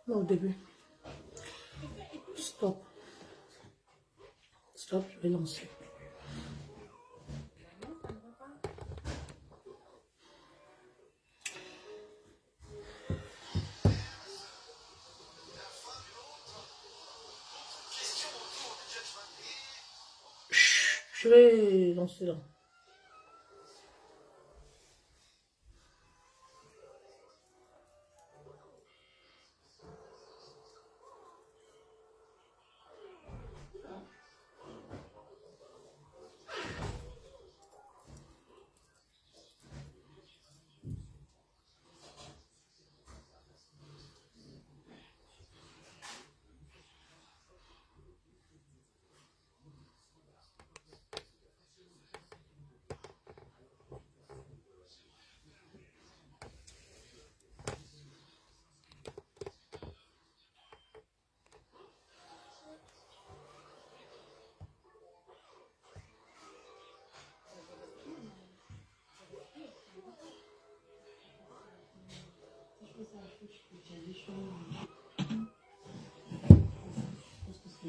Non, au début. Stop. Stop, je vais lancer. Je vais lancer là.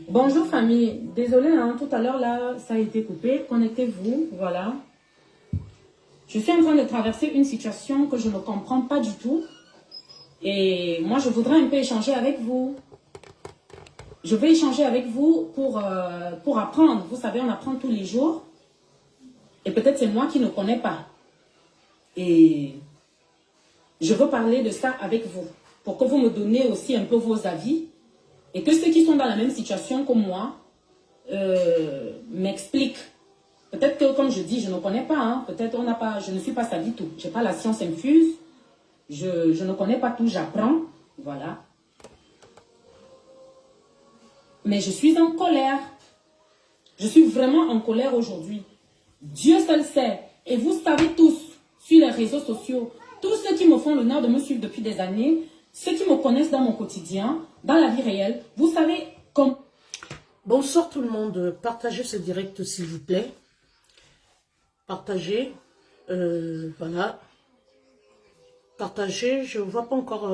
Bonjour famille, désolé hein, tout à l'heure là ça a été coupé, connectez-vous, voilà. Je suis en train de traverser une situation que je ne comprends pas du tout et moi je voudrais un peu échanger avec vous. Je vais échanger avec vous pour apprendre, vous savez on apprend tous les jours et peut-être c'est moi qui ne connais pas et je veux parler de ça avec vous pour que vous me donniez aussi un peu vos avis. Et que ceux qui sont dans la même situation que moi m'expliquent. Peut-être que, comme je dis, je ne connais pas. Hein, peut-être je ne suis pas ça du tout. Je n'ai pas la science infuse. Je ne connais pas tout, j'apprends. Voilà. Mais je suis en colère. Je suis vraiment en colère aujourd'hui. Dieu seul sait. Et vous savez tous, sur les réseaux sociaux, tous ceux qui me font l'honneur de me suivre depuis des années, ceux qui me connaissent dans mon quotidien, dans la vie réelle, vous savez comme... Bonsoir tout le monde, partagez ce direct s'il vous plaît. Partagez, voilà. Partagez, je ne vois pas encore...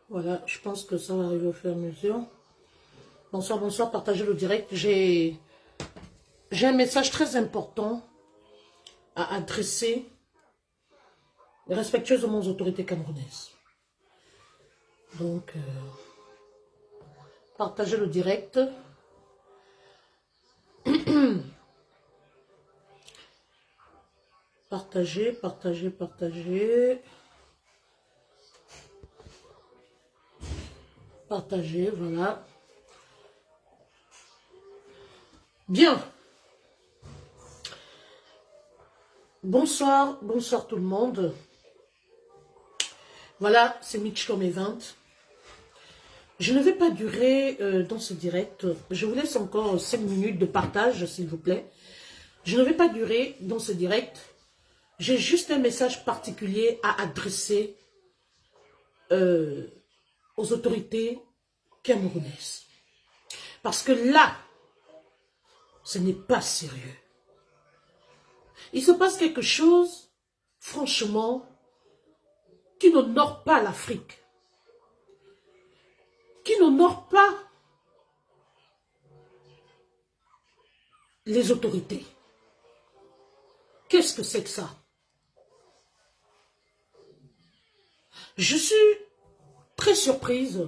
voilà, je pense que ça va arriver au fur et à mesure. Bonsoir, bonsoir, partagez le direct. J'ai un message très important à adresser respectueusement aux autorités camerounaises. Donc, partagez le direct. Partagez, partagez, partagez. Partagez, voilà. Bien. Bonsoir, bonsoir tout le monde. Voilà, c'est Mitchcom Event. Je ne vais pas durer dans ce direct. Je vous laisse encore 5 minutes de partage, s'il vous plaît. Je ne vais pas durer dans ce direct. J'ai juste un message particulier à adresser aux autorités camerounaises. Parce que là, ce n'est pas sérieux. Il se passe quelque chose, franchement, qui n'honore pas l'Afrique. Qui n'honore pas les autorités. Qu'est-ce que c'est que ça? Je suis très surprise.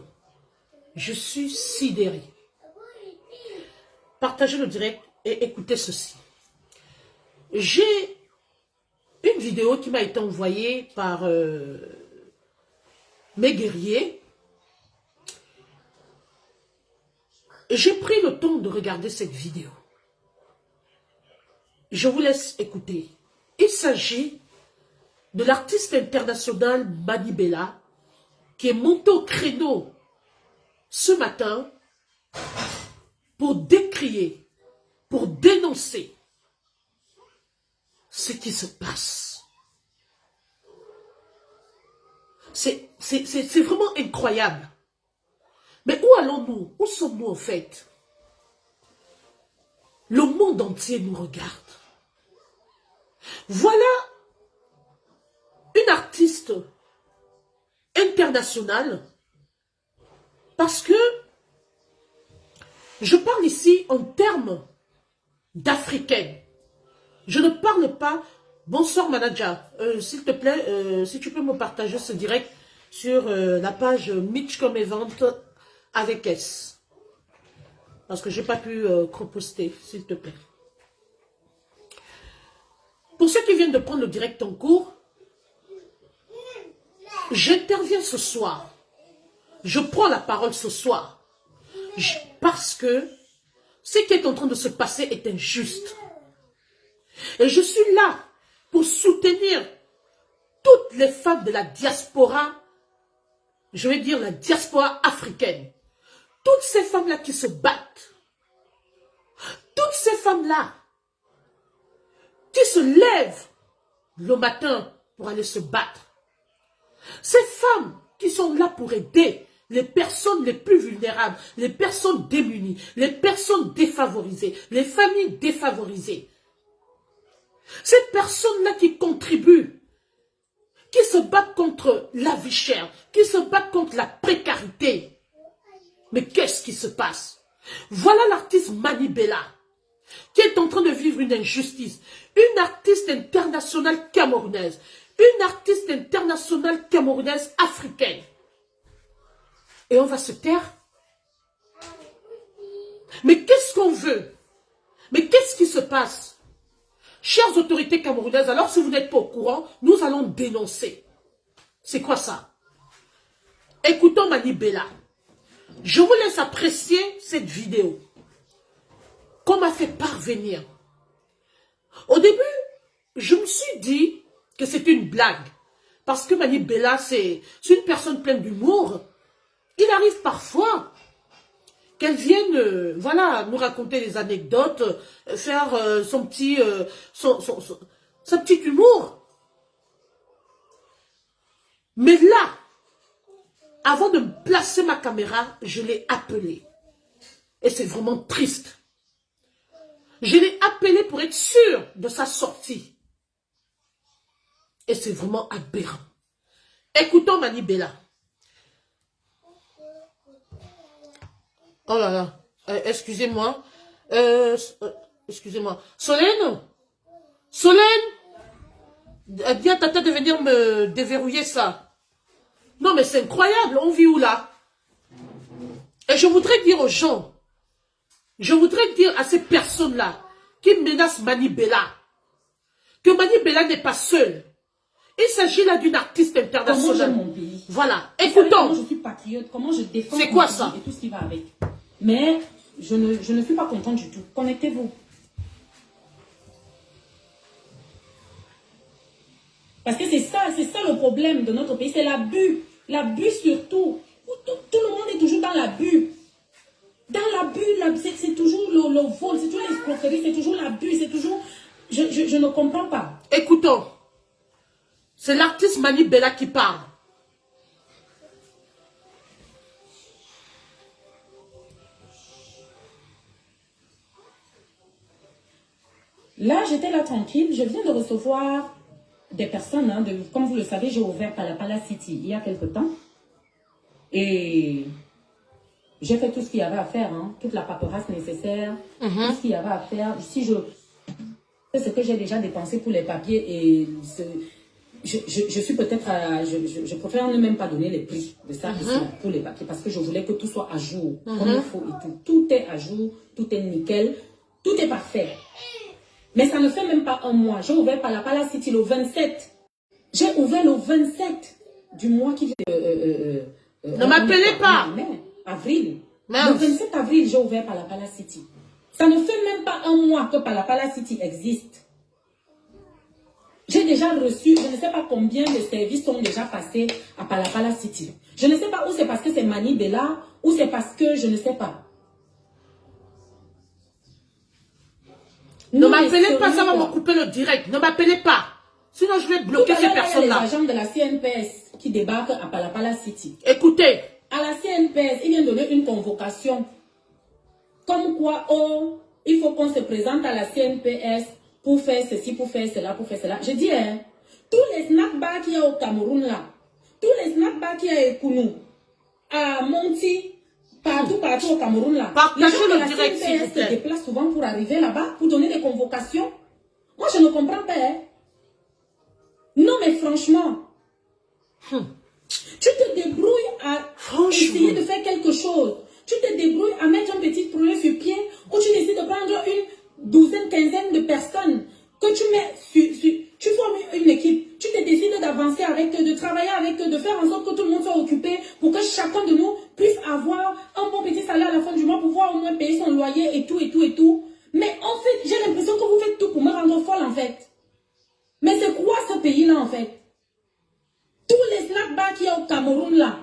Je suis sidérée. Partagez le direct et écoutez ceci. J'ai une vidéo qui m'a été envoyée par mes guerriers. J'ai pris le temps de regarder cette vidéo. Je vous laisse écouter. Il s'agit de l'artiste international Mani Bella qui est monté au créneau ce matin pour décrier, pour dénoncer ce qui se passe. C'est vraiment incroyable. Mais où allons-nous? Où sommes-nous en fait? Le monde entier nous regarde. Voilà une artiste international parce que je parle ici en termes d'africaine. Je ne parle pas... Bonsoir manager, s'il te plaît, si tu peux me partager ce direct sur la page Mitchcom Event avec S. Parce que je n'ai pas pu reposter, s'il te plaît. Pour ceux qui viennent de prendre le direct en cours, j'interviens ce soir. Je prends la parole ce soir. Parce que ce qui est en train de se passer est injuste. Et je suis là pour soutenir toutes les femmes de la diaspora, je vais dire la diaspora africaine. Toutes ces femmes-là qui se battent. Toutes ces femmes-là qui se lèvent le matin pour aller se battre. Ces femmes qui sont là pour aider les personnes les plus vulnérables, les personnes démunies, les personnes défavorisées, les familles défavorisées. Ces personnes-là qui contribuent, qui se battent contre la vie chère, qui se battent contre la précarité. Mais qu'est-ce qui se passe? Voilà l'artiste Mani Bella, qui est en train de vivre une injustice. Une artiste internationale camerounaise. Une artiste internationale camerounaise africaine. Et on va se taire? Mais qu'est-ce qu'on veut? Mais qu'est-ce qui se passe? Chères autorités camerounaises, alors si vous n'êtes pas au courant, nous allons dénoncer. C'est quoi ça? Écoutons Mani Bella. Je vous laisse apprécier cette vidéo. Qu'on m'a fait parvenir. Au début, je me suis dit que c'était une blague. Parce que Mani Bella, c'est une personne pleine d'humour. Il arrive parfois qu'elle vienne, voilà, nous raconter des anecdotes, faire son petit humour. Mais là, avant de me placer ma caméra, je l'ai appelé. Et c'est vraiment triste. Je l'ai appelé pour être sûr de sa sortie. Et c'est vraiment aberrant. Écoutons Mani Bella. Oh là là, excusez-moi. Excusez-moi. Solène? Solène? Dis à Tata de venir me déverrouiller ça. Non mais c'est incroyable, on vit où là? Et je voudrais dire aux gens, je voudrais dire à ces personnes-là qui menacent Mani Bella, que Mani Bella n'est pas seule. Il s'agit là d'une artiste internationale. Comment j'aime mon pays. Voilà, écoutons. Comment je suis patriote, comment je défends c'est quoi mon ça? pays et tout ce qui va avec. Mais je ne suis pas contente du tout. Connectez-vous. Parce que c'est ça le problème de notre pays, c'est l'abus. L'abus surtout. Tout le monde est toujours dans l'abus. Dans l'abus, c'est toujours le vol, c'est toujours l'escroquerie, c'est toujours l'abus, c'est toujours... Je ne comprends pas. Écoutons. C'est l'artiste Mani Bella qui parle. Là, j'étais là tranquille. Je viens de recevoir des personnes. Hein, comme vous le savez, j'ai ouvert Palapala City il y a quelque temps. Et j'ai fait tout ce qu'il y avait à faire. Hein, toute la paperasse nécessaire. Tout ce qu'il y avait à faire. Si je... C'est ce que j'ai déjà dépensé pour les papiers. Et je suis peut-être... Je préfère ne même pas donner les prix de ça ici, pour les papiers. Parce que je voulais que tout soit à jour. Comme il faut et tout. Tout est à jour. Tout est nickel. Tout est parfait. Mais ça ne fait même pas un mois. J'ai ouvert Palapala City le 27. J'ai ouvert le 27 du mois qui vient. Ne m'appelez pas. Avril. Mince. Le 27 avril, j'ai ouvert Palapala City. Ça ne fait même pas un mois que Palapala City existe. J'ai déjà reçu, je ne sais pas combien de services sont déjà passés à Palapala City. Je ne sais pas où c'est parce que c'est Mani Bella ou c'est parce que je ne sais pas. Ne m'appelez pas, ça va me couper le direct. Ne m'appelez pas. Sinon, je vais bloquer ces personnes-là. Il y a les agents de la CNPS qui débarquent à Palapala City. Écoutez. À la CNPS, il vient donner une convocation. Comme quoi, oh, il faut qu'on se présente à la CNPS pour faire ceci, pour faire cela, pour faire cela. Je dis, hein, tous les snack bars qu'il y a au Cameroun là, tous les snack bars qu'il y a à Kounou, à Monti, partout au Cameroun, là. Les gens de la CNPS se déplacent souvent pour arriver là-bas, pour donner des convocations. Moi, je ne comprends pas. Hein. Non, mais franchement, tu te débrouilles à essayer de faire quelque chose. Tu te débrouilles à mettre un petit projet sur pied où tu décides de prendre une douzaine, quinzaine de personnes que tu mets tu formes une équipe. Tu te décides d'avancer avec eux, de travailler avec eux, de faire en sorte que tout le monde soit occupé pour que chacun de nous puisse avoir un bon petit salaire à la fin du mois pour pouvoir au moins payer son loyer et tout, et tout, et tout. Mais en fait, j'ai l'impression que vous faites tout pour me rendre folle en fait. Mais c'est quoi ce pays-là en fait? Tous les snack bars qu'il y a au Cameroun là,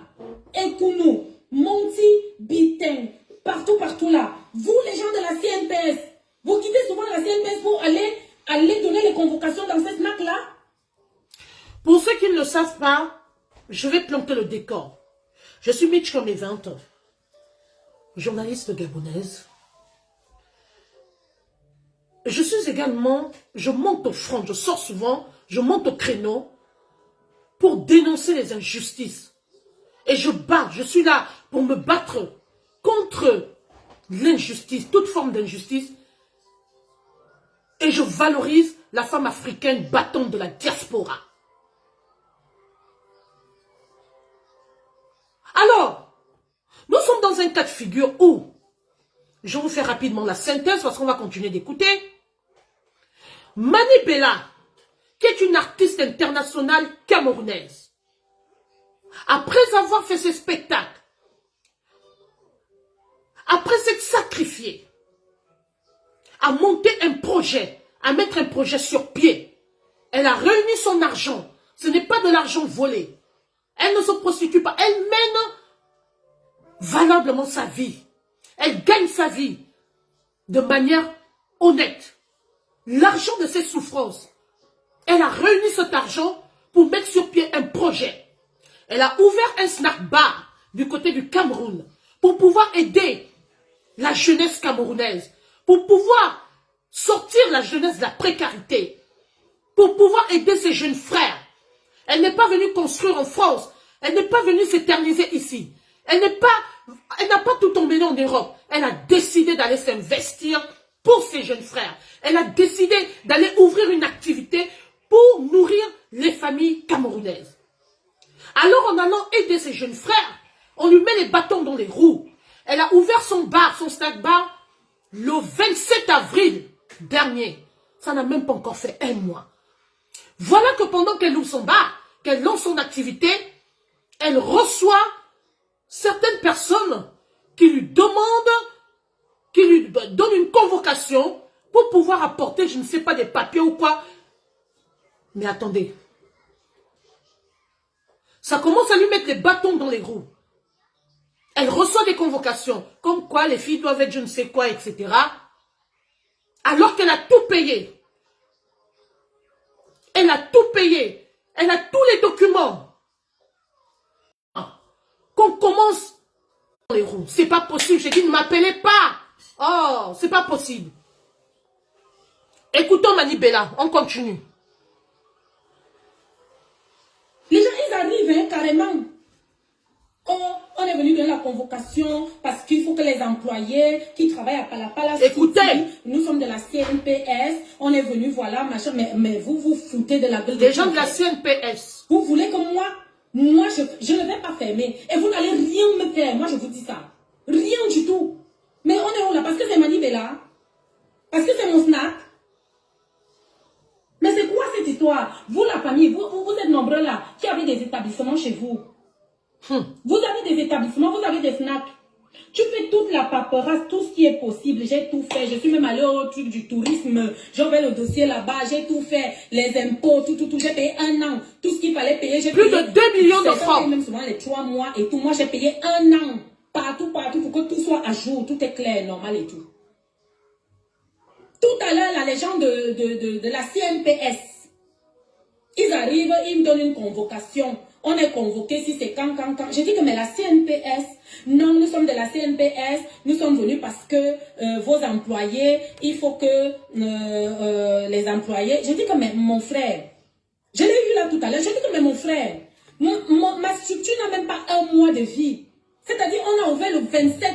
Ekounou, Monti, Biteng, partout là. Vous les gens de la CNPS, vous quittez souvent la CNPS pour aller donner les convocations dans ces snacks là? Pour ceux qui ne le savent pas, je vais planter le décor. Je suis Mitch comme les 20 ans, journaliste gabonaise. Je suis également, je monte au front, je sors souvent, je monte au créneau pour dénoncer les injustices. Et je suis là pour me battre contre l'injustice, toute forme d'injustice. Et je valorise la femme africaine battante de la diaspora. Alors, nous sommes dans un cas de figure où, je vous fais rapidement la synthèse parce qu'on va continuer d'écouter. Mani Bella, qui est une artiste internationale camerounaise, après avoir fait ce spectacle, après s'être sacrifiée, à monter un projet, à mettre un projet sur pied, elle a réuni son argent. Ce n'est pas de l'argent volé. Elle ne se prostitue pas. Elle mène valablement sa vie. Elle gagne sa vie de manière honnête. L'argent de ses souffrances. Elle a réuni cet argent pour mettre sur pied un projet. Elle a ouvert un snack bar du côté du Cameroun pour pouvoir aider la jeunesse camerounaise, pour pouvoir sortir la jeunesse de la précarité, pour pouvoir aider ses jeunes frères. Elle n'est pas venue construire en France. Elle n'est pas venue s'éterniser ici. Elle n'a pas tout emmené en Europe. Elle a décidé d'aller s'investir pour ses jeunes frères. Elle a décidé d'aller ouvrir une activité pour nourrir les familles camerounaises. Alors, en allant aider ses jeunes frères, on lui met les bâtons dans les roues. Elle a ouvert son bar, son snack bar, le 27 avril dernier. Ça n'a même pas encore fait un mois. Voilà que pendant qu'elle ouvre son bar, qu'elle lance son activité, elle reçoit certaines personnes qui lui demandent, qui lui donnent une convocation pour pouvoir apporter, je ne sais pas, des papiers ou quoi. Mais attendez. Ça commence à lui mettre les bâtons dans les roues. Elle reçoit des convocations, comme quoi les filles doivent être je ne sais quoi, etc. Alors qu'elle a tout payé. Elle a tout payé. Elle a tous les documents. Qu'on commence dans les roues. C'est pas possible. J'ai dit ne m'appelez pas. Oh, c'est pas possible. Écoutons Mani Bella. On continue. Les gens, ils arrivent hein, carrément. On est venu donner la convocation parce qu'il faut que les employés qui travaillent à Palapala... Écoutez. Nous sommes de la CNPS. On est venu, voilà, machin. Mais vous vous foutez de la gueule des gens de la CNPS. Vous voulez que moi, je ne vais pas fermer. Et vous n'allez rien me faire. Moi, je vous dis ça. Rien du tout. Mais on est où là? Parce que c'est Mani Bella. Parce que c'est mon snack. Mais c'est quoi cette histoire? Vous, la famille, vous êtes nombreux là, qui avez des établissements chez vous. Vous avez des établissements, vous avez des snacks. Tu fais toute la paperasse, tout ce qui est possible. J'ai tout fait. Je suis même allée au truc du tourisme. J'ai ouvert le dossier là-bas. J'ai tout fait. Les impôts, tout. J'ai payé 1 an. Tout ce qu'il fallait payer. Plus de 2 millions de francs. Même souvent les 3 mois et tout. Moi, j'ai payé 1 an. Partout, pour que tout soit à jour. Tout est clair, normal et tout. Tout à l'heure, là, les gens de la CNPS, ils arrivent, ils me donnent une convocation. On est convoqué si c'est quand. J'ai dit que mais la CNPS, non, nous sommes de la CNPS, nous sommes venus parce que vos employés, il faut que les employés... J'ai dit que mais mon frère, je l'ai eu là tout à l'heure, j'ai dit que mais mon frère, Ma structure n'a même pas un mois de vie. C'est-à-dire, on a ouvert le 27.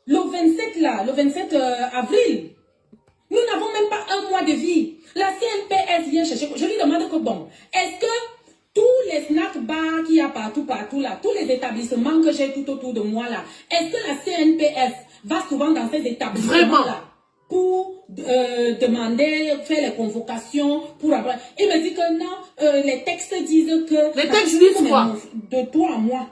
Le 27 là, le 27 avril. Nous n'avons même pas un mois de vie. La CNPS vient chercher. Je lui demande que bon, est-ce que tous les snack bars qu'il y a partout là, tous les établissements que j'ai tout autour de moi là, est-ce que la CNPS va souvent dans ces établissements là pour demander, faire les convocations pour avoir... Il me dit que non, les textes disent que... Les textes disent quoi? De toi à moi.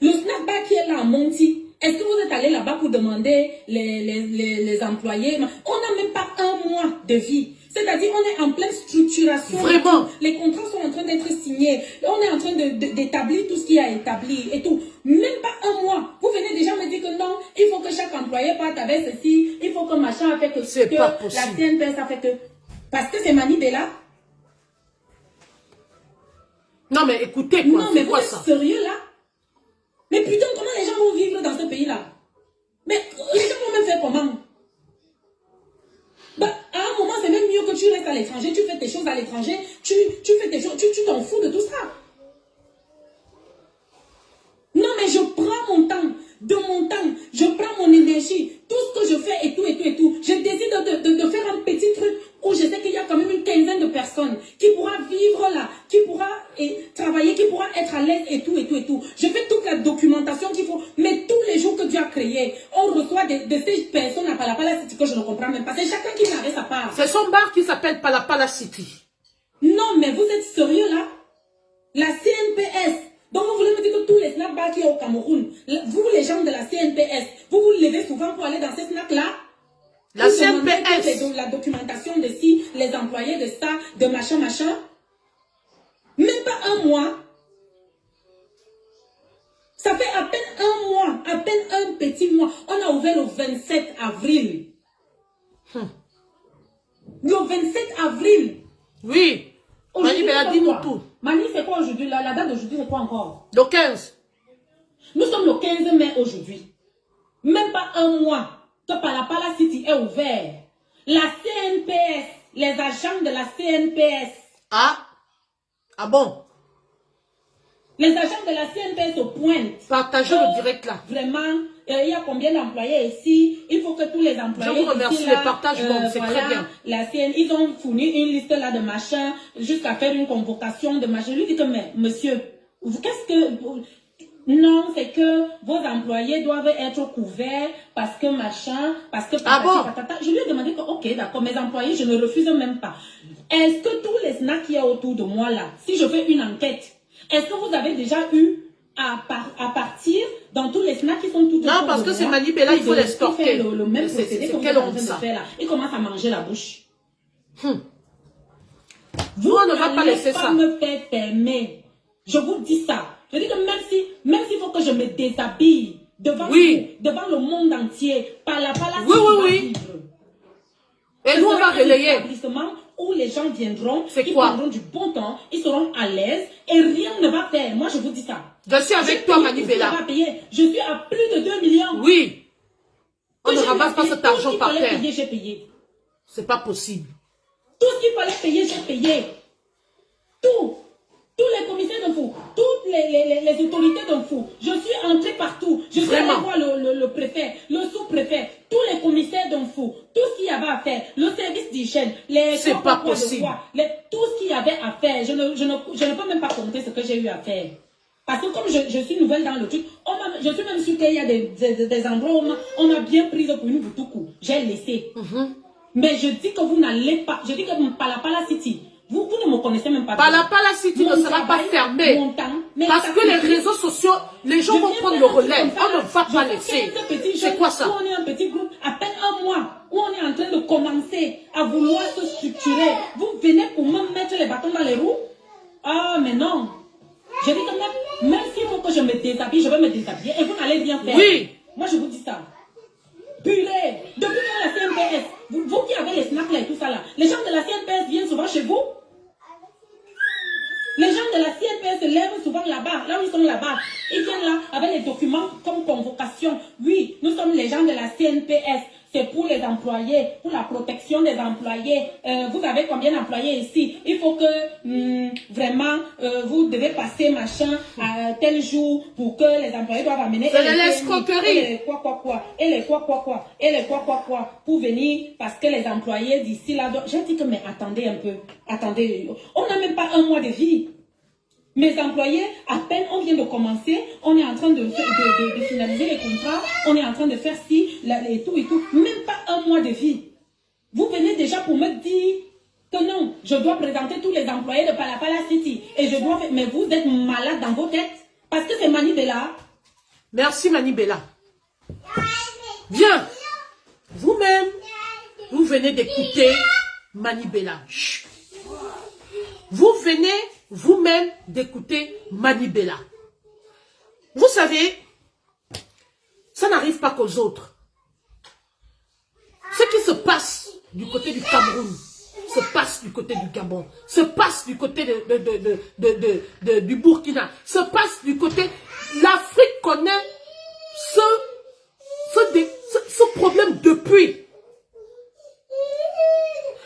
Le snack bar qui est là à Monty, est-ce que vous êtes allé là-bas pour demander les employés? On n'a même pas un mois de vie. C'est-à-dire, on est en pleine structuration. Vraiment. Les contrats sont en train d'être signés. On est en train d'établir tout ce qui a établi et tout. Même pas un mois. Vous venez déjà me dire que non, il faut que chaque employé parte avec ceci. Il faut que machin a fait que... C'est pas possible. La CNPS a fait que... Parce que c'est Mani Bella. Non, mais écoutez, quoi. Non, mais quoi vous êtes ça? sérieux là? Mais putain, comment les gens vont vivre dans ce pays-là? Mais les gens vont même faire comment? Bah, à un moment, c'est même mieux que tu restes à l'étranger, tu fais tes choses à l'étranger, tu fais tes choses, tu t'en fous de tout ça. Non, mais je prends mon temps, je prends mon énergie, tout ce que je fais et tout. Je décide de faire un petit truc où je sais qu'il y a quand même une quinzaine de personnes qui pourra vivre là, qui pourra travailler, qui pourra être à l'aise et tout. Je fais toute la documentation qu'il faut, mais tous les jours que Dieu a créé, on reçoit de ces personnes à Palapala City que je ne comprends même pas. C'est chacun qui n'avait sa part. C'est son bar qui s'appelle Palapala City. Non, mais vous êtes sérieux là? La CNPS. Donc vous voulez me dire que tous les snack bars qui sont au Cameroun, vous les gens de la CNPS, vous vous levez souvent pour aller dans ces snacks là? La CNPS. La documentation de si, les employés de ça, de machin. Même pas un mois. Ça fait à peine un mois, à peine un petit mois. On a ouvert le 27 avril. Le 27 avril. Oui. Mani Bella, dis-nous tout. Mani, c'est quoi aujourd'hui? La date d'aujourd'hui, c'est quoi encore? Le 15. Nous sommes le 15 mai aujourd'hui. Même pas un mois que Palapala City est ouvert. La CNPS, les agents de la CNPS. Ah bon? Les agents de la CNPS au point. Partagez le direct là. Vraiment, il y a combien d'employés ici? Il faut que tous les employés... Je vous remercie, ici, là, le partage, c'est voilà, très bien. La CN, ils ont fourni une liste là de machins, jusqu'à faire une convocation de machins. Je lui dis que, mais monsieur, qu'est-ce que... Non, c'est que vos employés doivent être couverts parce que machin, parce que... patata. Je lui ai demandé que, ok, d'accord, mes employés, je ne refuse même pas. Est-ce que tous les snacks qu'il y a autour de moi là, si je fais une enquête, est-ce que vous avez déjà eu à partir dans tous les snacks qui sont tout autour de moi? Non, parce que c'est Mani Bella, il faut les stocker. Le même procédé que vous êtes en train de faire là. Il commence à manger la bouche. Vous on ne va pas laisser ça. me faire fermer. Je vous dis ça. Je dis que même s'il faut que je me déshabille devant vous, devant le monde entier, par la oui. Et nous, on va relayer. Où les gens viendront, ils quoi? prendront du bon temps, ils seront à l'aise et rien ne va faire. Moi, je vous dis ça. Je suis avec toi, Mani Bella. Je suis à plus de 2 millions. Oui. On ne ramasse pas cet argent par terre. J'ai payé. C'est pas possible. Tout ce qu'il fallait payer, j'ai payé. Tout. Tous les commissaires d'info, toutes les autorités d'info. Je suis entrée partout. Je suis allée voir le préfet, le sous-préfet, tous les commissaires d'info, tout ce qu'il y avait à faire, le service d'hygiène, les... C'est pas possible. Tout ce qu'il y avait à faire, je ne peux même pas compter ce que j'ai eu à faire. Parce que comme je suis nouvelle dans le truc, je suis même sûre qu'il y a des endroits où on m'a bien prise pour une boutoukou. J'ai laissé. Mais je dis que vous n'allez pas, je dis que Palapala City, vous ne me connaissez même pas. Palapala City ne sera pas fermé. Parce que les réseaux sociaux, les gens vont prendre le relais. On ne va pas laisser. C'est quoi ça? On est un petit groupe, à peine un mois, où on est en train de commencer à vouloir se structurer. Vous venez pour me mettre les bâtons dans les roues? Ah, mais non. Je dis que même s'il faut que je me déshabille, je vais me déshabiller et vous n'allez rien faire. Oui. Moi, je vous dis ça. Purée. Depuis quand la CNPS, vous qui avez les snacks là et tout ça là, les gens de la CNPS viennent souvent chez vous? Les gens de la CNPS se lèvent souvent là-bas, là où ils sont là-bas. Ils viennent là avec les documents comme convocation. Oui, nous sommes les gens de la CNPS. c'est pour les employés, pour la protection des employés. Vous avez combien d'employés ici? Il faut que vraiment vous devez passer machin à tel jour pour que les employés doivent amener. C'est l'escroquerie. Et les quoi. Et les quoi. Pour venir parce que les employés d'ici là. J'ai dit que mais attendez un peu. Attendez. On n'a même pas un mois de vie. Mes employés, à peine on vient de commencer, on est en train de finaliser les contrats, on est en train de faire ci, et tout. Même pas un mois de vie. Vous venez déjà pour me dire que non, je dois présenter tous les employés de Palapala City. Et je dois faire... Mais vous êtes malade dans vos têtes. Parce que c'est Manibella. Merci Manibella. Bien. Vous-même, vous venez d'écouter Manibella. Chut. Vous venez vous-même d'écouter Manibella. Vous savez, ça n'arrive pas qu'aux autres. Ce qui se passe du côté du Cameroun, se passe du côté du Gabon, se passe du côté du Burkina, se passe du côté... L'Afrique connaît ce problème depuis.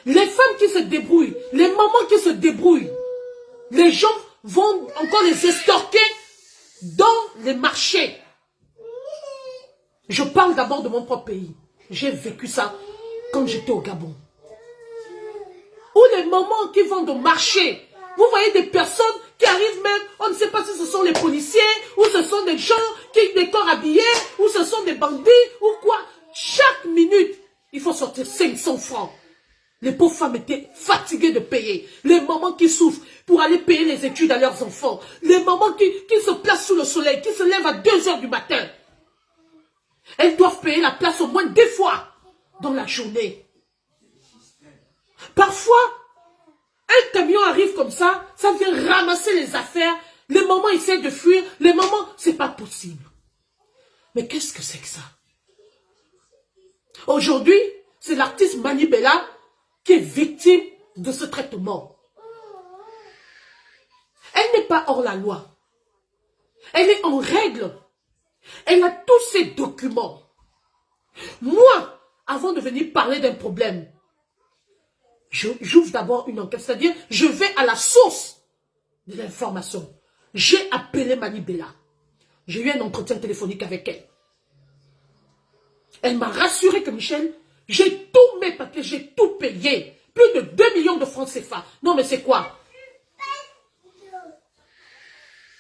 Les femmes qui se débrouillent, les mamans qui se débrouillent, les gens vont encore les estorquer dans les marchés. Je parle d'abord de mon propre pays. J'ai vécu ça quand j'étais au Gabon. Ou les mamans qui vont au marché. Vous voyez des personnes qui arrivent même, on ne sait pas si ce sont les policiers, ou ce sont des gens qui des corps habillés, ou ce sont des bandits, ou quoi. Chaque minute, il faut sortir 500 francs. Les pauvres femmes étaient fatiguées de payer. Les mamans qui souffrent pour aller payer les études à leurs enfants. Les mamans qui se placent sous le soleil, qui se lèvent à 2 h du matin. Elles doivent payer la place au moins 2 fois dans la journée. Parfois, un camion arrive comme ça vient ramasser les affaires. Les mamans essaient de fuir. Les mamans, c'est pas possible. Mais qu'est-ce que c'est que ça? Aujourd'hui, c'est l'artiste Manibella qui est victime de ce traitement. Elle n'est pas hors la loi. Elle est en règle. Elle a tous ses documents. Moi, avant de venir parler d'un problème, j'ouvre d'abord une enquête, c'est-à-dire je vais à la source de l'information. J'ai appelé Manibella. J'ai eu un entretien téléphonique avec elle. Elle m'a rassuré que Michel, j'ai tous mes papiers, j'ai tout payé. Plus de 2 millions de francs CFA. Non mais c'est quoi?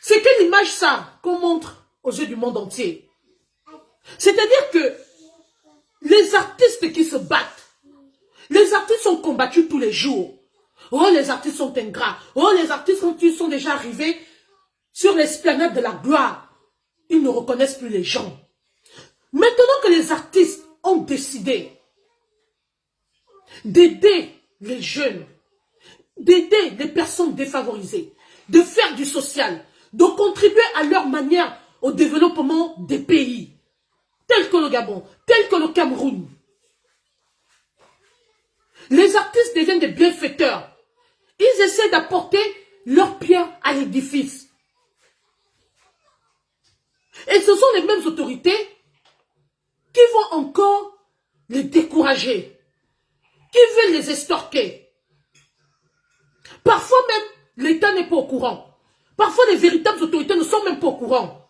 C'est quelle image ça qu'on montre aux yeux du monde entier? C'est-à-dire que les artistes qui se battent, les artistes sont combattus tous les jours. Oh, les artistes sont ingrats. Oh, les artistes, quand ils sont déjà arrivés sur l'esplanade de la gloire, ils ne reconnaissent plus les gens. Maintenant que les artistes ont décidé d'aider les jeunes, d'aider les personnes défavorisées, de faire du social, de contribuer à leur manière au développement des pays, tels que le Gabon, tels que le Cameroun. Les artistes deviennent des bienfaiteurs. Ils essaient d'apporter leur pierre à l'édifice. Et ce sont les mêmes autorités qui vont encore les décourager, qui veulent les estorquer. Parfois même, l'État n'est pas au courant. Parfois, les véritables autorités ne sont même pas au courant.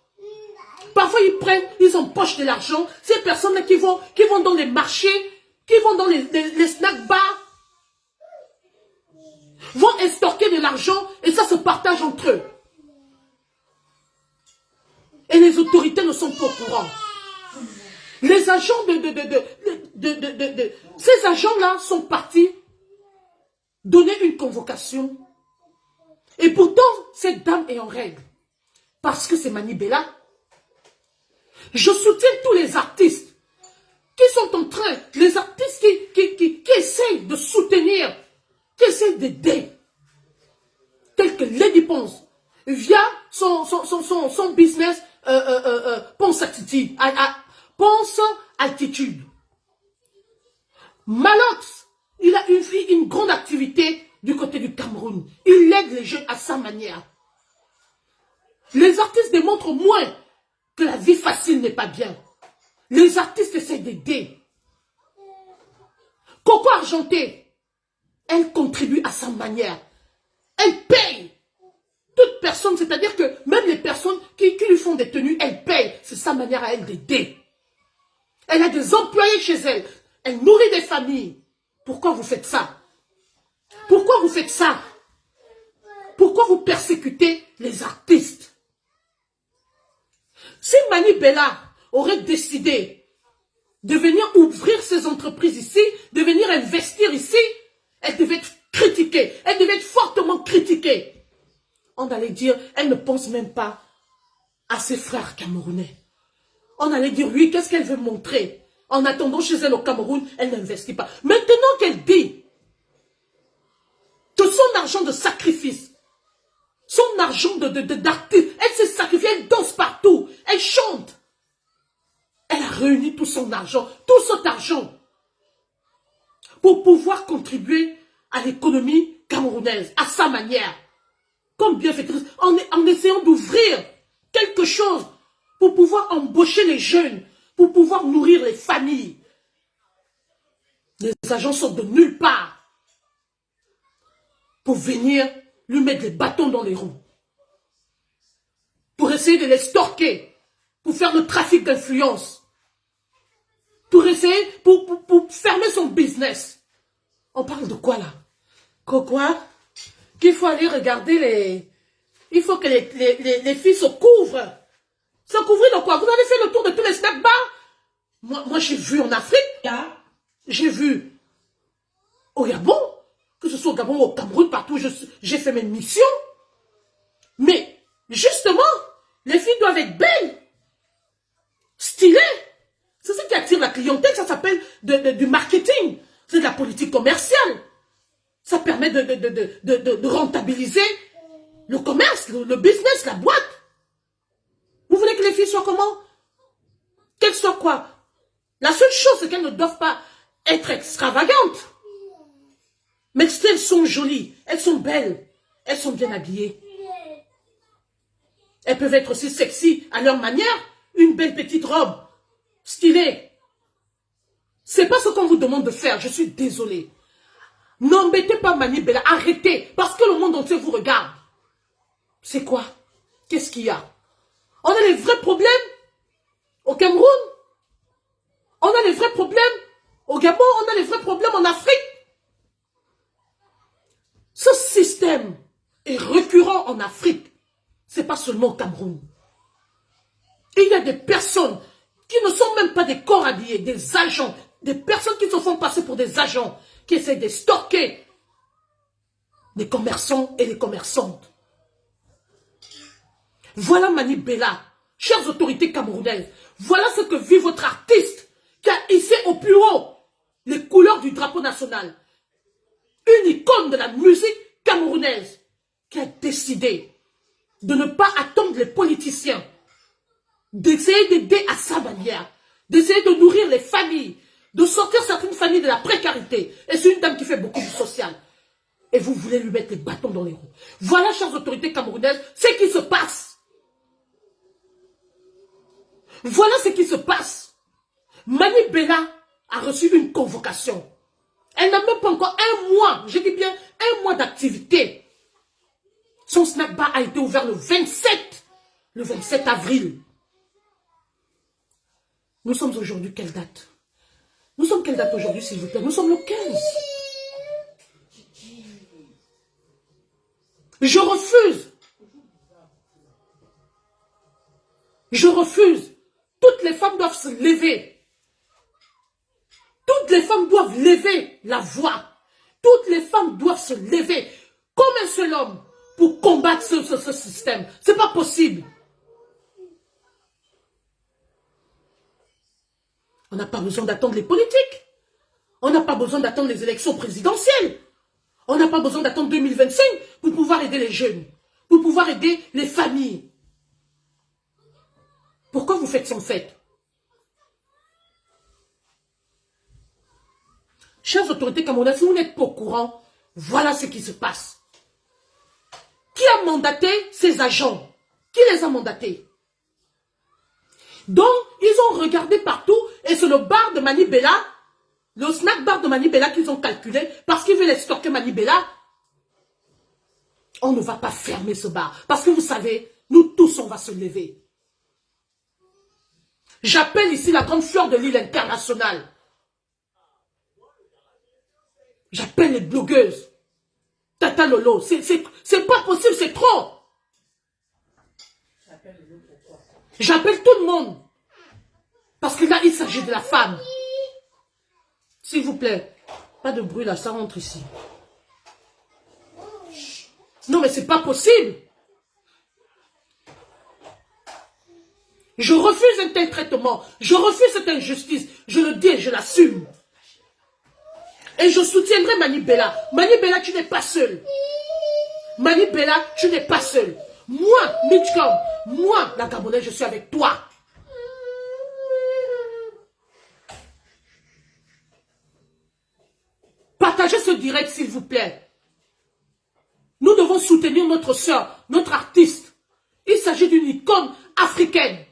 Parfois, ils prennent, ils empochent de l'argent. Ces personnes-là qui vont dans les marchés, qui vont dans les snack bars, vont estorquer de l'argent et ça se partage entre eux. Et les autorités ne sont pas au courant. Les agents ces agents-là sont partis donner une convocation. Et pourtant, cette dame est en règle. Parce que c'est Manibella. Je soutiens tous les artistes qui sont en train, les artistes qui essayent de soutenir, qui essayent d'aider, tels que Lady Ponce, via son business Ponce Attitude. Ponce Attitude. Malox, il a une grande activité du côté du Cameroun. Il aide les jeunes à sa manière. Les artistes démontrent au moins que la vie facile n'est pas bien. Les artistes essaient d'aider. Coco Argenté, elle contribue à sa manière. Elle paye. Toute personne, c'est-à-dire que même les personnes qui lui font des tenues, elle paye. C'est sa manière à elle d'aider. Elle a des employés chez elle. Elle nourrit des familles. Pourquoi vous faites ça? Pourquoi vous faites ça? Pourquoi vous persécutez les artistes? Si Mani Bella aurait décidé de venir ouvrir ses entreprises ici, de venir investir ici, elle devait être critiquée. Elle devait être fortement critiquée. On allait dire, elle ne pense même pas à ses frères camerounais. On allait dire, oui, qu'est-ce qu'elle veut montrer? En attendant chez elle au Cameroun, elle n'investit pas. Maintenant qu'elle dit que son argent de sacrifice, son argent d'artiste, elle s'est sacrifiée, elle danse partout, elle chante. Elle a réuni tout son argent, tout cet argent, pour pouvoir contribuer à l'économie camerounaise, à sa manière. Comme bienfaitrice, en essayant d'ouvrir quelque chose pour pouvoir embaucher les jeunes, pour pouvoir nourrir les familles. Les agents sortent de nulle part pour venir lui mettre des bâtons dans les roues, pour essayer de les stalker, pour faire le trafic d'influence, pour essayer, pour fermer son business. On parle de quoi là? Quoi? Qu'il faut aller regarder les... Il faut que les filles se couvrent. Se couvrir de quoi? Vous avez fait le tour de tous les snack bars? Moi j'ai vu en Afrique, j'ai vu au Gabon, que ce soit au Gabon ou au Cameroun, partout j'ai fait mes missions. Mais justement, les filles doivent être belles, stylées. C'est ça qui attire la clientèle, ça s'appelle du marketing. C'est de la politique commerciale. Ça permet de rentabiliser le commerce, le business, la boîte. Vous voulez que les filles soient comment? Qu'elles soient quoi? La seule chose, c'est qu'elles ne doivent pas être extravagantes. Mais si elles sont jolies, elles sont belles, elles sont bien habillées. Elles peuvent être aussi sexy à leur manière. Une belle petite robe, stylée. C'est pas ce qu'on vous demande de faire, je suis désolée. N'embêtez pas Mani Bella, arrêtez, parce que le monde entier vous regarde. C'est quoi? Qu'est-ce qu'il y a? On a les vrais problèmes au Cameroun. On a les vrais problèmes au Gabon. On a les vrais problèmes en Afrique. Ce système est récurrent en Afrique. Ce n'est pas seulement au Cameroun. Et il y a des personnes qui ne sont même pas des corps habillés, des agents, des personnes qui se font passer pour des agents, qui essaient de stocker les commerçants et les commerçantes. Voilà Mani Bella, chères autorités camerounaises, voilà ce que vit votre artiste qui a hissé au plus haut les couleurs du drapeau national. Une icône de la musique camerounaise qui a décidé de ne pas attendre les politiciens, d'essayer d'aider à sa manière, d'essayer de nourrir les familles, de sortir certaines familles de la précarité. Et c'est une dame qui fait beaucoup de social. Et vous voulez lui mettre les bâtons dans les roues. Voilà, chères autorités camerounaises, ce qui se passe. Voilà ce qui se passe. Mani Bella a reçu une convocation. Elle n'a même pas encore un mois, je dis bien un mois d'activité. Son snack bar a été ouvert le 27 avril. Nous sommes aujourd'hui quelle date? Nous sommes quelle date aujourd'hui, s'il vous plaît? Nous sommes le 15. Je refuse. Je refuse. Toutes les femmes doivent se lever. Toutes les femmes doivent lever la voix. Toutes les femmes doivent se lever comme un seul homme pour combattre ce système. Ce n'est pas possible. On n'a pas besoin d'attendre les politiques. On n'a pas besoin d'attendre les élections présidentielles. On n'a pas besoin d'attendre 2025 pour pouvoir aider les jeunes, pour pouvoir aider les familles. Pourquoi vous faites sans fête? Chères autorités camerounaises, si vous n'êtes pas au courant, voilà ce qui se passe. Qui a mandaté ces agents? Qui les a mandatés? Donc, ils ont regardé partout et c'est le bar de Mani Bella Le snack bar de Manibela qu'ils ont calculé, parce qu'ils veulent extorquer Manibela, on ne va pas fermer ce bar. Parce que vous savez, nous tous, on va se lever. J'appelle ici la grande fleur de l'île internationale. J'appelle les blogueuses. Tata Lolo, c'est pas possible, c'est trop. J'appelle tout le monde. Parce que là, il s'agit de la femme. S'il vous plaît, pas de bruit là, ça rentre ici. Non, mais c'est pas possible. Je refuse un tel traitement. Je refuse cette injustice. Je le dis et je l'assume. Et je soutiendrai Manibela. Manibela, tu n'es pas seul. Manibela, tu n'es pas seul. Moi, Mitchcom, moi, la Gabonaise, je suis avec toi. Partagez ce direct, s'il vous plaît. Nous devons soutenir notre soeur, notre artiste. Il s'agit d'une icône africaine.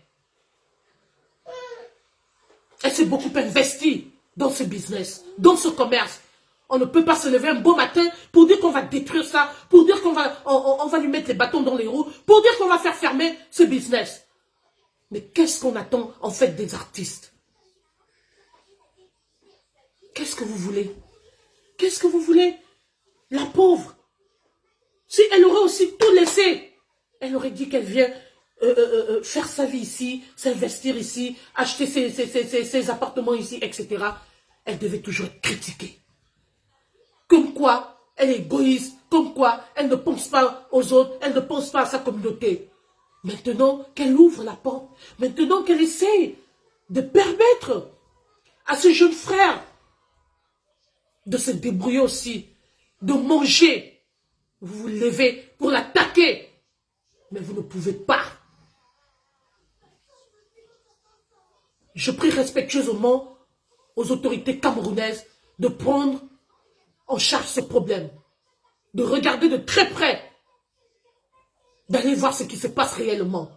Elle s'est beaucoup investie dans ce business, dans ce commerce. On ne peut pas se lever un beau matin pour dire qu'on va détruire ça, pour dire qu'on va, on va lui mettre les bâtons dans les roues, pour dire qu'on va faire fermer ce business. Mais qu'est-ce qu'on attend en fait des artistes? Qu'est-ce que vous voulez? Qu'est-ce que vous voulez? La pauvre. Si elle aurait aussi tout laissé, elle aurait dit qu'elle vient faire sa vie ici, s'investir ici, acheter ses appartements ici, etc. Elle devait toujours être critiquée. Comme quoi, elle est égoïste, comme quoi, elle ne pense pas aux autres, elle ne pense pas à sa communauté. Maintenant qu'elle ouvre la porte, maintenant qu'elle essaie de permettre à ce jeune frère de se débrouiller aussi, de manger, vous vous levez pour l'attaquer, mais vous ne pouvez pas. Je prie respectueusement aux autorités camerounaises de prendre en charge ce problème, de regarder de très près, d'aller voir ce qui se passe réellement.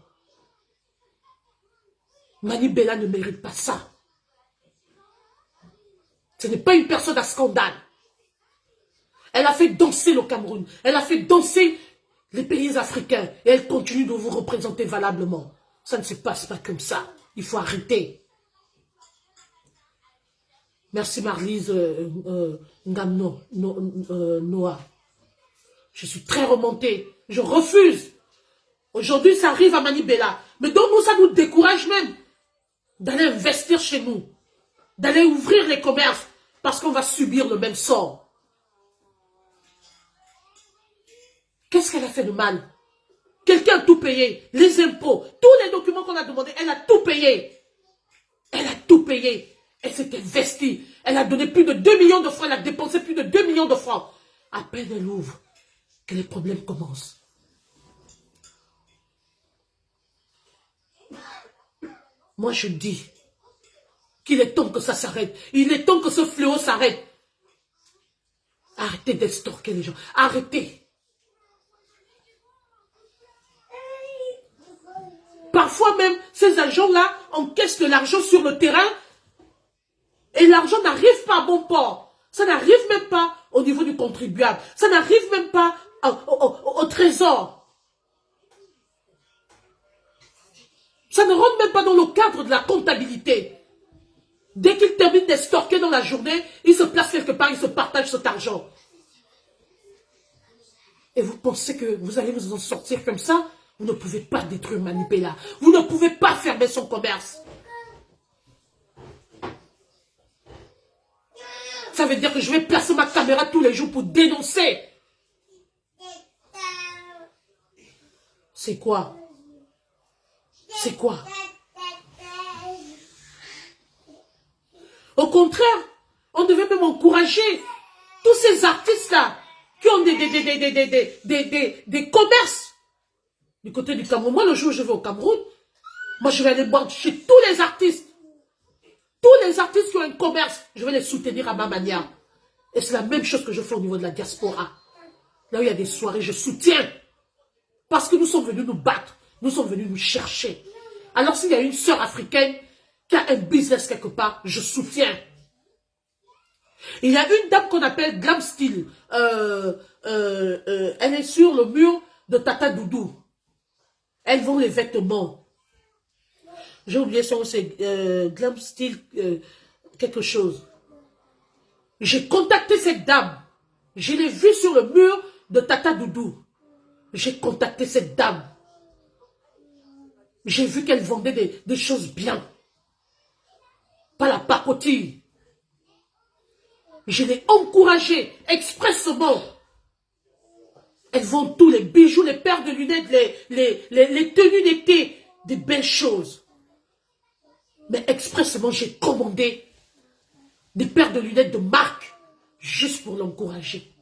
Manibela ne mérite pas ça. Ce n'est pas une personne à scandale. Elle a fait danser le Cameroun, elle a fait danser les pays africains et elle continue de vous représenter valablement. Ça ne se passe pas comme ça. Il faut arrêter. Merci Marlise Ngamno, Noah. Je suis très remontée. Je refuse. Aujourd'hui, ça arrive à Manibela. Mais donc, nous, ça nous décourage même d'aller investir chez nous, d'aller ouvrir les commerces, parce qu'on va subir le même sort. Qu'est-ce qu'elle a fait de mal? Quelqu'un a tout payé. Les impôts, tous les documents qu'on a demandés, elle a tout payé. Elle a tout payé. Elle s'est investie. Elle a donné plus de 2 millions de francs. Elle a dépensé plus de 2 millions de francs. À peine elle ouvre, que les problèmes commencent. Moi, je dis qu'il est temps que ça s'arrête. Il est temps que ce fléau s'arrête. Arrêtez d'extorquer les gens. Arrêtez. Parfois même, ces agents-là encaissent de l'argent sur le terrain et l'argent n'arrive pas à bon port. Ça n'arrive même pas au niveau du contribuable. Ça n'arrive même pas au trésor. Ça ne rentre même pas dans le cadre de la comptabilité. Dès qu'ils terminent d'extorquer dans la journée, ils se placent quelque part, ils se partagent cet argent. Et vous pensez que vous allez vous en sortir comme ça? Vous ne pouvez pas détruire Manibela. Vous ne pouvez pas fermer son commerce. Ça veut dire que je vais placer ma caméra tous les jours pour dénoncer. C'est quoi? C'est quoi? Au contraire, on devait même encourager tous ces artistes-là qui ont des commerces du côté du Cameroun. Moi, le jour où je vais au Cameroun, moi, je vais aller voir chez tous les artistes. Tous les artistes qui ont un commerce, je vais les soutenir à ma manière. Et c'est la même chose que je fais au niveau de la diaspora. Là où il y a des soirées, je soutiens. Parce que nous sommes venus nous battre. Nous sommes venus nous chercher. Alors s'il y a une sœur africaine qui a un business quelque part, je soutiens. Il y a une dame qu'on appelle Glam Style. Elle est sur le mur de Tata Doudou. Elle vend les vêtements. J'ai oublié son nom, c'est Glam Style quelque chose. J'ai contacté cette dame. Je l'ai vue sur le mur de Tata Doudou. J'ai contacté cette dame. J'ai vu qu'elle vendait des choses bien. Pas la pacotille. Je l'ai encouragée expressement. Elles vendent tous les bijoux, les paires de lunettes, les tenues d'été, des belles choses. Mais expressement, j'ai commandé des paires de lunettes de marque, juste pour l'encourager.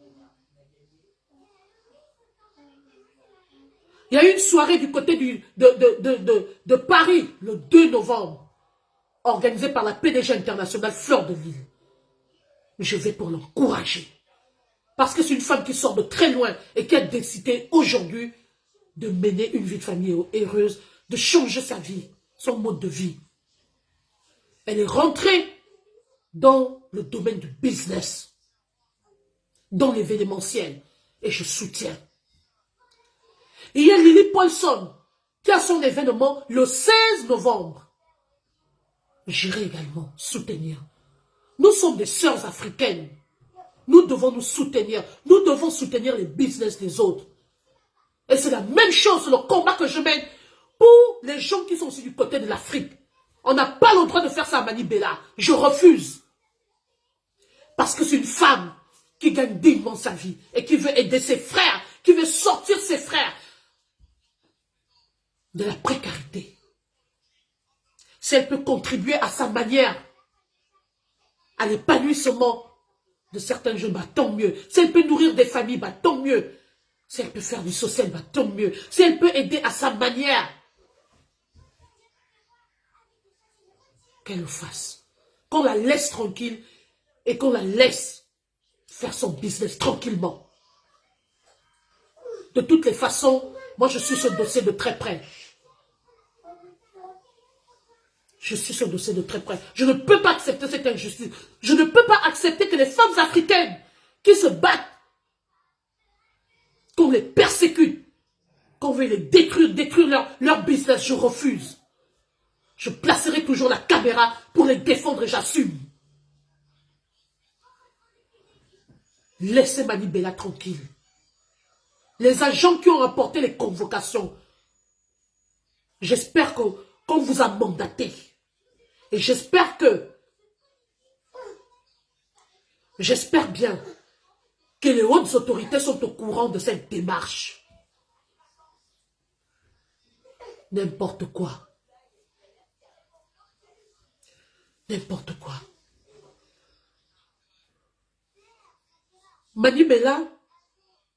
Il y a eu une soirée du côté de Paris, le 2 novembre, organisée par la PDG internationale Fleur de Lille. Je vais pour l'encourager. Parce que c'est une femme qui sort de très loin et qui a décidé aujourd'hui de mener une vie de famille heureuse, de changer sa vie, son mode de vie. Elle est rentrée dans le domaine du business, dans l'événementiel, et je soutiens. Et il y a Lily Paulson qui a son événement le 16 novembre. J'irai également soutenir. Nous sommes des sœurs africaines. Nous devons nous soutenir. Nous devons soutenir les business des autres. Et c'est la même chose, le combat que je mène pour les gens qui sont aussi du côté de l'Afrique. On n'a pas le droit de faire ça à Manibela. Je refuse. Parce que c'est une femme qui gagne dignement sa vie et qui veut aider ses frères, qui veut sortir ses frères de la précarité. Si elle peut contribuer à sa manière à l'épanouissement de certains jeunes, bah, tant mieux. Si elle peut nourrir des familles, bah, tant mieux. Si elle peut faire du social, bah, tant mieux. Si elle peut aider à sa manière, qu'elle le fasse. Qu'on la laisse tranquille et qu'on la laisse faire son business tranquillement. De toutes les façons, moi je suis ce dossier de très près. Je suis ce dossier de très près. Je ne peux pas accepter cette injustice. Je ne peux pas accepter que les femmes africaines qui se battent, qu'on les persécute, qu'on veut les détruire leur business. Je refuse. Je placerai toujours la caméra pour les défendre et j'assume. Laissez Manibela tranquille. Les agents qui ont rapporté les convocations, j'espère qu'on vous a mandaté. Et j'espère bien que les hautes autorités sont au courant de cette démarche. N'importe quoi. N'importe quoi. Manibela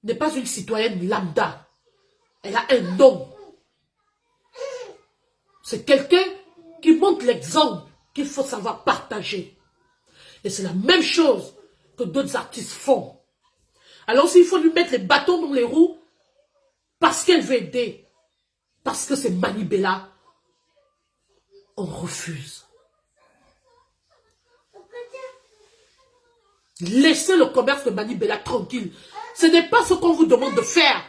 n'est pas une citoyenne lambda. Elle a un nom. C'est quelqu'un qui montre l'exemple qu'il faut savoir partager. Et c'est la même chose que d'autres artistes font. Alors s'il faut lui mettre les bâtons dans les roues, parce qu'elle veut aider, parce que c'est Manibela, on refuse. Laissez le commerce de Manibela tranquille. Ce n'est pas ce qu'on vous demande de faire.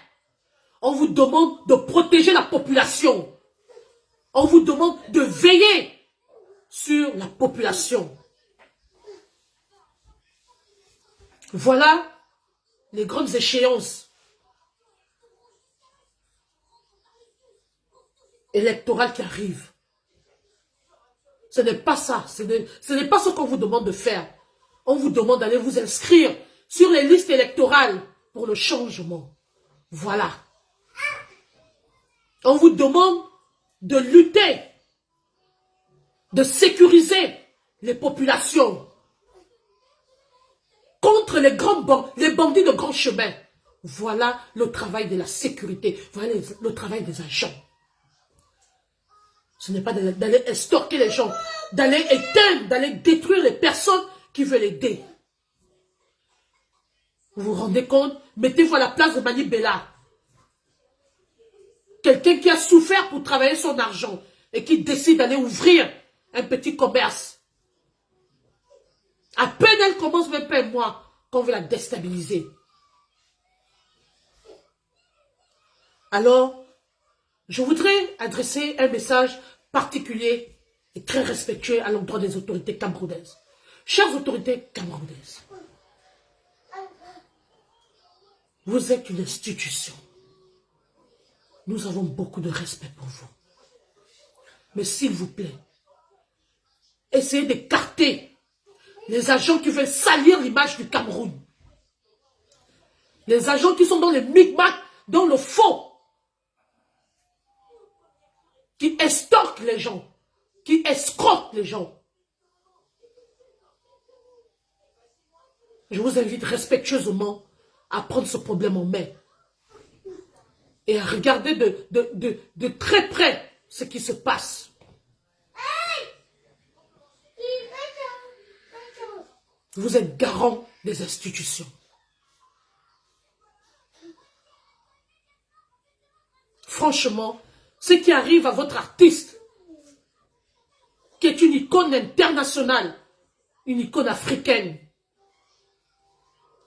On vous demande de protéger la population. On vous demande de veiller sur la population. Voilà les grandes échéances électorales qui arrivent. Ce n'est pas ça. Ce n'est pas ce qu'on vous demande de faire. On vous demande d'aller vous inscrire sur les listes électorales pour le changement. Voilà. On vous demande de lutter, de sécuriser les populations contre les bandits de grand chemin. Voilà le travail de la sécurité. Voilà le travail des agents. Ce n'est pas d'aller estorquer les gens, d'aller éteindre, d'aller détruire les personnes qui veulent aider. Vous vous rendez compte? Mettez-vous à la place de Manibela. Quelqu'un qui a souffert pour travailler son argent et qui décide d'aller ouvrir un petit commerce. À peine elle commence, même pas un mois, qu'on veut la déstabiliser. Alors, je voudrais adresser un message particulier et très respectueux à l'endroit des autorités camerounaises. Chères autorités camerounaises, vous êtes une institution. Nous avons beaucoup de respect pour vous. Mais s'il vous plaît, essayez d'écarter les agents qui veulent salir l'image du Cameroun. Les agents qui sont dans les micmacs, dans le faux. Qui estorquent les gens. Qui escroquent les gens. Je vous invite respectueusement à prendre ce problème en main. Et à regarder de très près ce qui se passe. Vous êtes garant des institutions. Franchement, ce qui arrive à votre artiste, qui est une icône internationale, une icône africaine,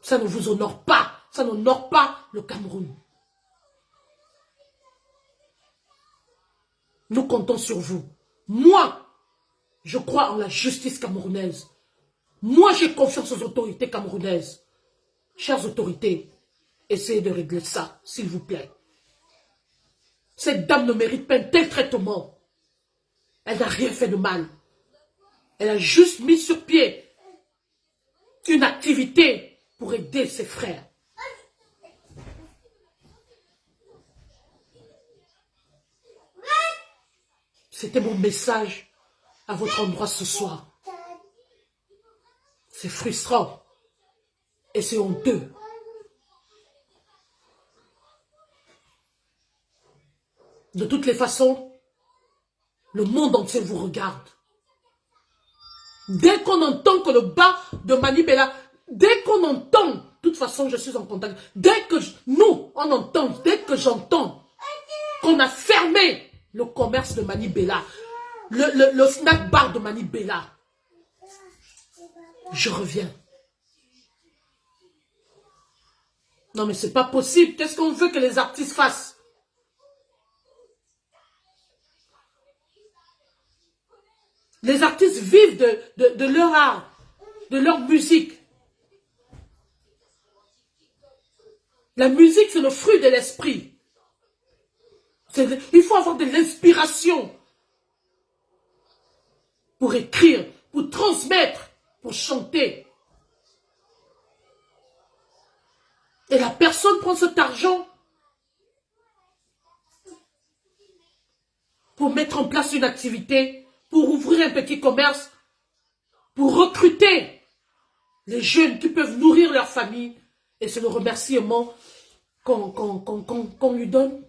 ça ne vous honore pas, ça n'honore pas le Cameroun. Nous comptons sur vous. Moi, je crois en la justice camerounaise. Moi, j'ai confiance aux autorités camerounaises. Chères autorités, essayez de régler ça, s'il vous plaît. Cette dame ne mérite pas un tel traitement. Elle n'a rien fait de mal. Elle a juste mis sur pied une activité pour aider ses frères. C'était mon message à votre endroit ce soir. C'est frustrant et c'est honteux. De toutes les façons, le monde entier vous regarde. Dès qu'on entend que le bas de Manibela, dès qu'on entend, de toute façon je suis en contact, dès que nous, on entend, dès que j'entends qu'on a fermé le commerce de Manibela, le snack bar de Manibela, je reviens. Non mais c'est pas possible, qu'est-ce qu'on veut que les artistes fassent? Les artistes vivent de leur art, de leur musique. La musique, c'est le fruit de l'esprit. Il faut avoir de l'inspiration pour écrire, pour transmettre, pour chanter. Et la personne prend cet argent pour mettre en place une activité, pour ouvrir un petit commerce, pour recruter les jeunes qui peuvent nourrir leur famille. Et c'est le remerciement qu'on lui donne.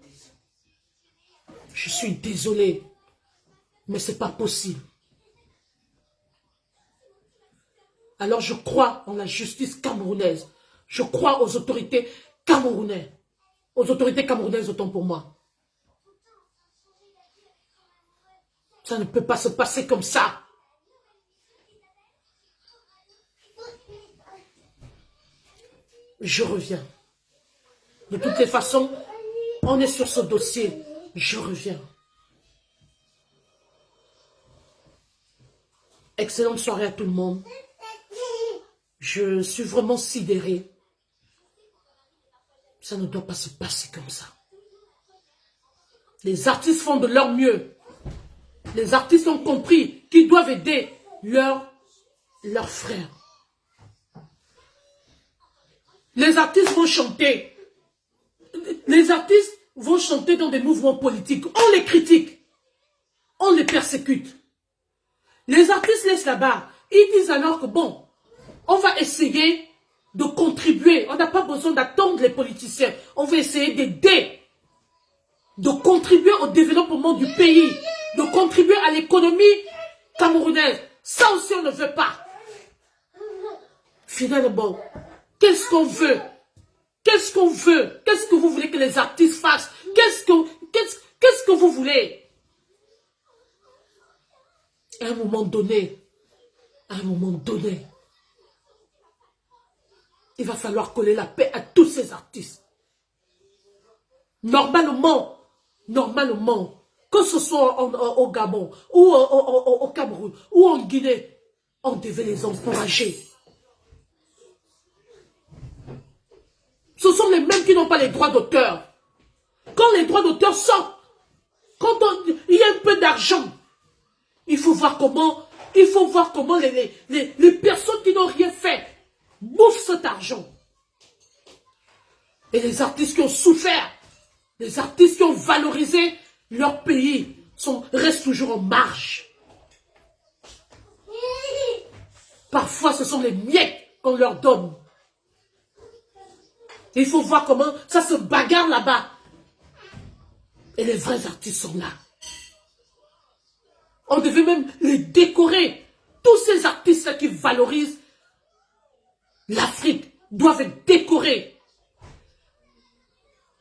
Je suis désolé, mais ce n'est pas possible. Alors je crois en la justice camerounaise. Je crois aux autorités camerounaises. Aux autorités camerounaises, autant pour moi. Ça ne peut pas se passer comme ça. Je reviens. De toutes les façons, on est sur ce dossier. Je reviens. Excellente soirée à tout le monde. Je suis vraiment sidéré. Ça ne doit pas se passer comme ça. Les artistes font de leur mieux. Les artistes ont compris qu'ils doivent aider leurs frères. Les artistes vont chanter. Les artistes vont chanter dans des mouvements politiques. On les critique. On les persécute. Les artistes laissent là-bas. Ils disent alors que bon, on va essayer de contribuer. On n'a pas besoin d'attendre les politiciens. On va essayer d'aider. De contribuer au développement du pays. De contribuer à l'économie camerounaise. Ça aussi, on ne veut pas. Finalement, qu'est-ce qu'on veut? Qu'est-ce qu'on veut? Qu'est-ce que vous voulez que les artistes fassent? Qu'est-ce que vous voulez? À un moment donné, il va falloir coller la paix à tous ces artistes. Normalement, que ce soit au Gabon, ou au Cameroun, ou en Guinée, on devait les encourager. Ce sont les mêmes qui n'ont pas les droits d'auteur. Quand les droits d'auteur sortent, quand il y a un peu d'argent, il faut voir comment les personnes qui n'ont rien fait bouffent cet argent. Et les artistes qui ont souffert, les artistes qui ont valorisé leur pays, restent toujours en marge. Parfois, ce sont les miettes qu'on leur donne. Il faut voir comment ça se bagarre là-bas. Et les vrais artistes sont là. On devait même les décorer. Tous ces artistes-là qui valorisent l'Afrique doivent être décorés.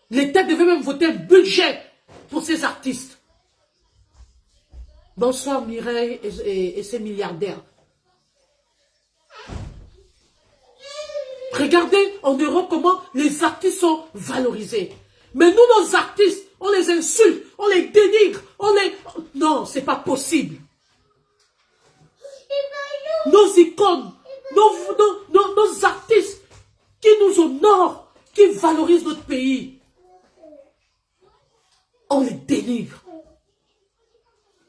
L'État devait même voter un budget pour ces artistes. Bonsoir Mireille et ces milliardaires. Regardez en Europe comment les artistes sont valorisés. Mais nous, nos artistes, on les insulte, on les dénigre, Non, c'est pas possible. Nos icônes, nos artistes qui nous honorent, qui valorisent notre pays, on les dénigre.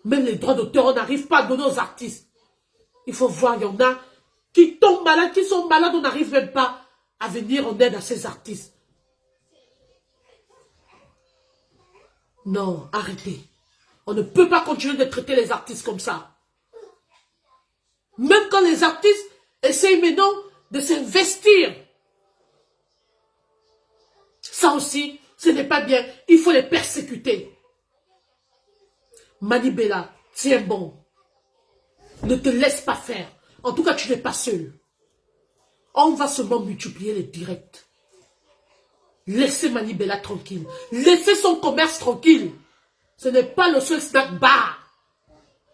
Même les droits d'auteur, on n'arrive pas à donner aux artistes. Il faut voir, il y en a qui tombent malades, qui sont malades, on n'arrive même pas à venir en aide à ces artistes. Non, arrêtez. On ne peut pas continuer de traiter les artistes comme ça. Même quand les artistes essayent maintenant de s'investir. Ça aussi, ce n'est pas bien. Il faut les persécuter. Mani Bella, tiens bon. Ne te laisse pas faire. En tout cas, tu n'es pas seul. On va seulement multiplier les directs. Laissez Mani Bella tranquille. Laissez son commerce tranquille. Ce n'est pas le seul snack bar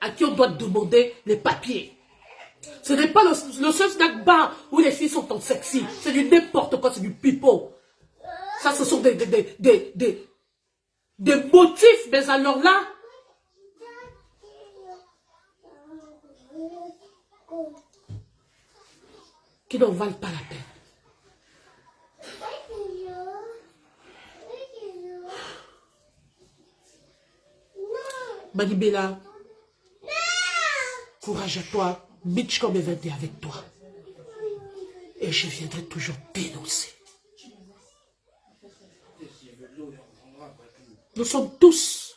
à qui on doit demander les papiers. Ce n'est pas le seul snack bar où les filles sont en sexy. C'est du n'importe quoi, c'est du pipeau. Ça, ce sont des motifs, mais alors là, qui n'en valent pas la peine. Mani Bella, courage à toi, bitch comme est avec toi. Et je viendrai toujours dénoncer. Nous sommes tous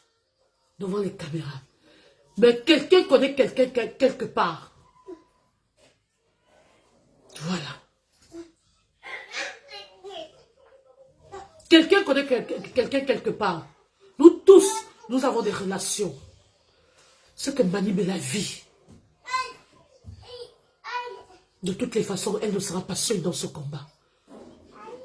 devant les caméras. Mais quelqu'un connaît quelqu'un quelque part. Voilà. Quelqu'un connaît quelqu'un quelque part. Nous tous, nous avons des relations. Ce que Mani Bella vit. De toutes les façons, elle ne sera pas seule dans ce combat.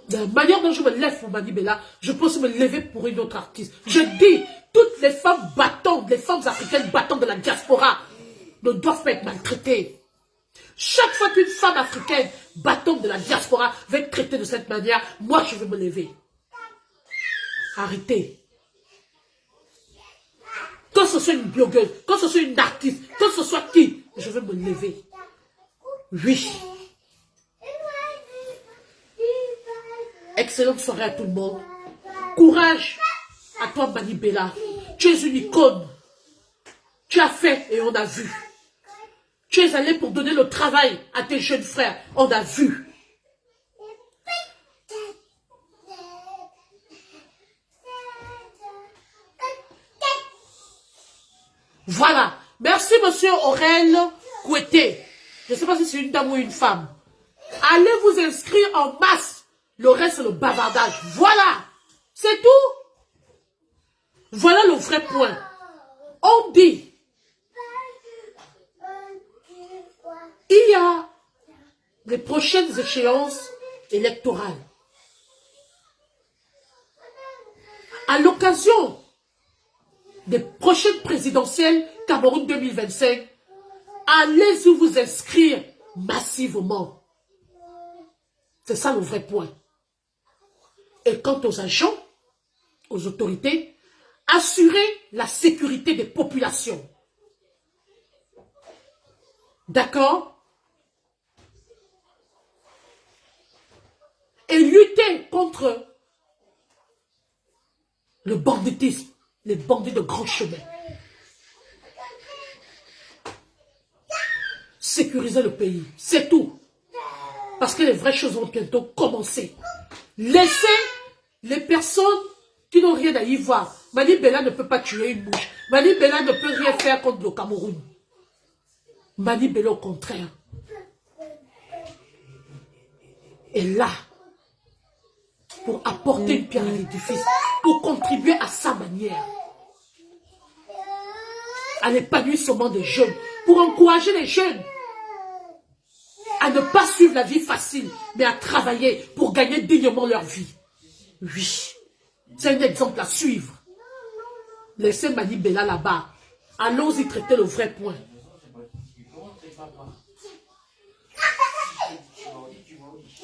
De la manière dont je me lève pour Mani Bella, je peux aussi me lever pour une autre artiste. Je dis, toutes les femmes battantes, les femmes africaines battantes de la diaspora ne doivent pas être maltraitées. Chaque fois qu'une femme africaine battante de la diaspora va être traitée de cette manière, moi je vais me lever. Arrêtez. Quand ce soit une blogueuse, quand ce soit une artiste, quand ce soit qui, je vais me lever. Oui. Excellente soirée à tout le monde. Courage à toi, Mani Bella. Tu es une icône. Tu as fait et on a vu. Tu es allé pour donner le travail à tes jeunes frères. On a vu. Voilà. Merci, monsieur Aurel Koueté. Je ne sais pas si c'est une dame ou une femme. Allez vous inscrire en masse. Le reste, c'est le bavardage. Voilà. C'est tout. Voilà le vrai point. On dit, il y a les prochaines échéances électorales. À l'occasion des prochaines présidentielles Cameroun 2025, allez vous inscrire massivement. C'est ça le vrai point. Et quant aux agents, aux autorités, assurer la sécurité des populations. D'accord? Et lutter contre le banditisme, les bandits de grand chemin. Sécuriser le pays, c'est tout. Parce que les vraies choses vont bientôt commencer. Laissez les personnes qui n'ont rien à y voir. Mani Bella ne peut pas tuer une mouche. Mani Bella ne peut rien faire contre le Cameroun. Mani Bella au contraire. Et là, pour apporter une pierre à l'édifice, pour contribuer à sa manière à l'épanouissement des jeunes, pour encourager les jeunes à ne pas suivre la vie facile, mais à travailler pour gagner dignement leur vie. Oui, c'est un exemple à suivre. Laissez Mani Bella là-bas. Allons-y traiter le vrai point.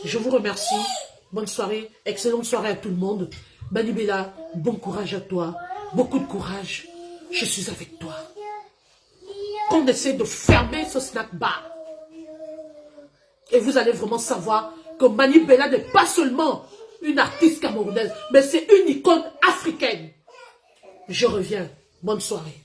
Je vous remercie. Bonne soirée. Excellente soirée à tout le monde. Mani Bella, bon courage à toi. Beaucoup de courage. Je suis avec toi. Qu'on essaie de fermer ce snack bar. Et vous allez vraiment savoir que Mani Bella n'est pas seulement une artiste camerounaise, mais c'est une icône africaine. Je reviens. Bonne soirée.